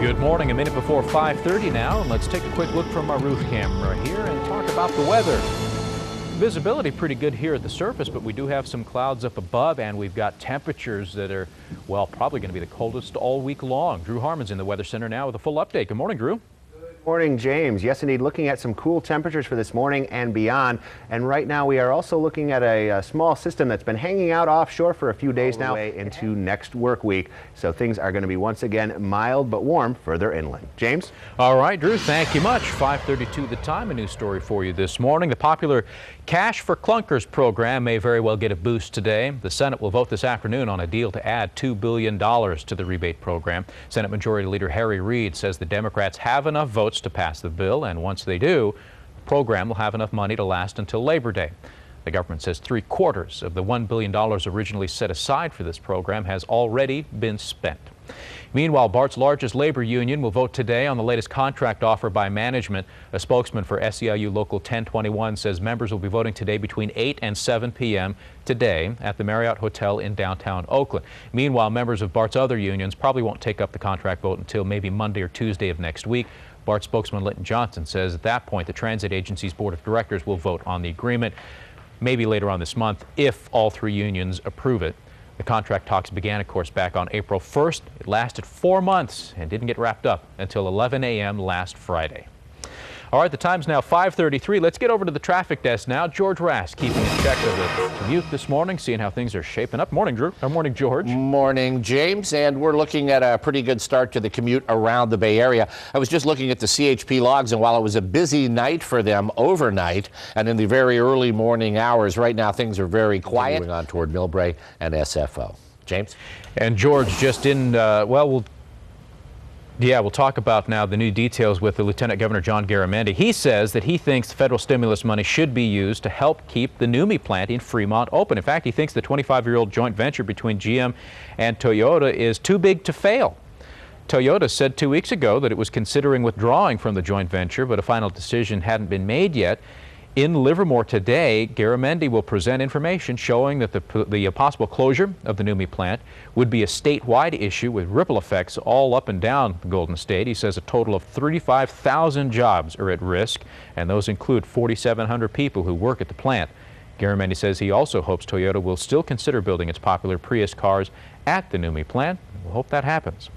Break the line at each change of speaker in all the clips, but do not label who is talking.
Good morning, a minute before 5:30 now, and let's take a quick look from our roof camera here and talk about the weather. Visibility pretty good here at the surface, but we do have some clouds up above, and we've got temperatures that are, well, probably going to be the coldest all week long. Drew Harmon's in the Weather Center now with a full update. Good morning, Drew.
Morning, James. Yes, indeed, looking at some cool temperatures for this morning and beyond. And right now we are also looking at a small system that's been hanging out offshore for a few days now into next work week. So things are going to be once again mild but warm further inland. James?
All right, Drew, thank you much. 5:32 the time. A news story for you this morning. The popular Cash for Clunkers program may very well get a boost today. The Senate will vote this afternoon on a deal to add $2 billion to the rebate program. Senate Majority Leader Harry Reid says the Democrats have enough votes to pass the bill, and once they do, the program will have enough money to last until Labor Day. The government says 3/4 of the $1 billion originally set aside for this program has already been spent. Meanwhile, BART's largest labor union will vote today on the latest contract offer by management. A spokesman for SEIU Local 1021 says members will be voting today between 8 and 7 p.m. today at the Marriott Hotel in downtown Oakland. Meanwhile, members of BART's other unions probably won't take up the contract vote until maybe Monday or Tuesday of next week. BART spokesman Linton Johnson says at that point the transit agency's board of directors will vote on the agreement, maybe later on this month if all three unions approve it. The contract talks began, of course, back on April 1st. It lasted 4 months and didn't get wrapped up until 11 a.m. last Friday. All right, the time's now 5:33. Let's get over to the traffic desk now. George Rask keeping in check of the commute this morning, seeing how things are shaping up. Morning, Drew. Morning, George.
Morning, James. And we're looking at a pretty good start to the commute around the Bay Area. I was just looking at the CHP logs, and while it was a busy night for them overnight and in the very early morning hours, right now things are very quiet. Moving on toward Millbrae and SFO. James?
And George, just in, we'll talk about now the new details with the Lieutenant Governor John Garamendi. He says that he thinks the federal stimulus money should be used to help keep the NUMMI plant in Fremont open. In fact, he thinks the 25-year-old joint venture between GM and Toyota is too big to fail. Toyota said 2 weeks ago that it was considering withdrawing from the joint venture, but a final decision hadn't been made yet. In Livermore today, Garamendi will present information showing that the possible closure of the NUMMI plant would be a statewide issue with ripple effects all up and down the Golden State. He says a total of 35,000 jobs are at risk, and those include 4,700 people who work at the plant. Garamendi says he also hopes Toyota will still consider building its popular Prius cars at the NUMMI plant. We'll hope that happens.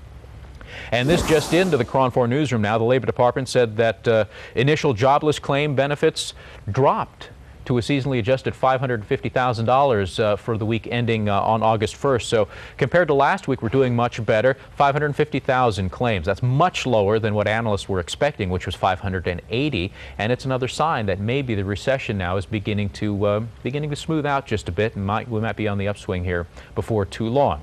And this just into the KRON 4 newsroom now. The Labor Department said that initial jobless claim benefits dropped to a seasonally adjusted $550,000 for the week ending on August 1st. So compared to last week, we're doing much better. 550,000 claims. That's much lower than what analysts were expecting, which was 580. And it's another sign that maybe the recession now is beginning to smooth out just a bit, and we might be on the upswing here before too long.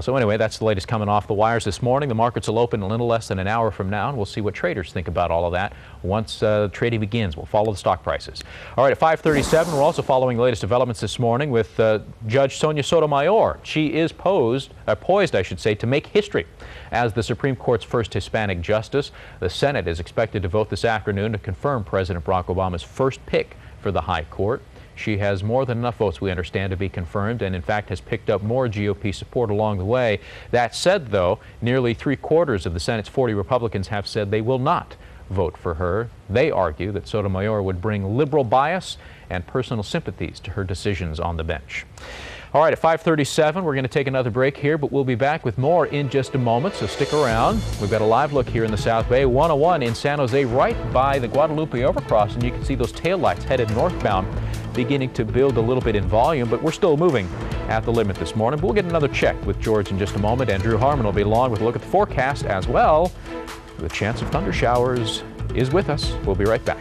So anyway, that's the latest coming off the wires this morning. The markets will open a little less than an hour from now, and we'll see what traders think about all of that once trading begins. We'll follow the stock prices. All right, at 5:37, we're also following the latest developments this morning with Judge Sonia Sotomayor. She is poised, to make history as the Supreme Court's first Hispanic justice. The Senate is expected to vote this afternoon to confirm President Barack Obama's first pick for the High Court. She has more than enough votes, we understand, to be confirmed, and in fact has picked up more GOP support along the way. That said, though, nearly 3/4 of the Senate's 40 Republicans have said they will not vote for her. They argue that Sotomayor would bring liberal bias and personal sympathies to her decisions on the bench. All right, at 5:37, we're going to take another break here, but we'll be back with more in just a moment, so stick around. We've got a live look here in the South Bay, 101 in San Jose, right by the Guadalupe overcross, and you can see those taillights headed northbound beginning to build a little bit in volume, but we're still moving at the limit this morning. But we'll get another check with George in just a moment, and Drew Harmon will be along with a look at the forecast as well. The chance of thunder showers is with us. We'll be right back.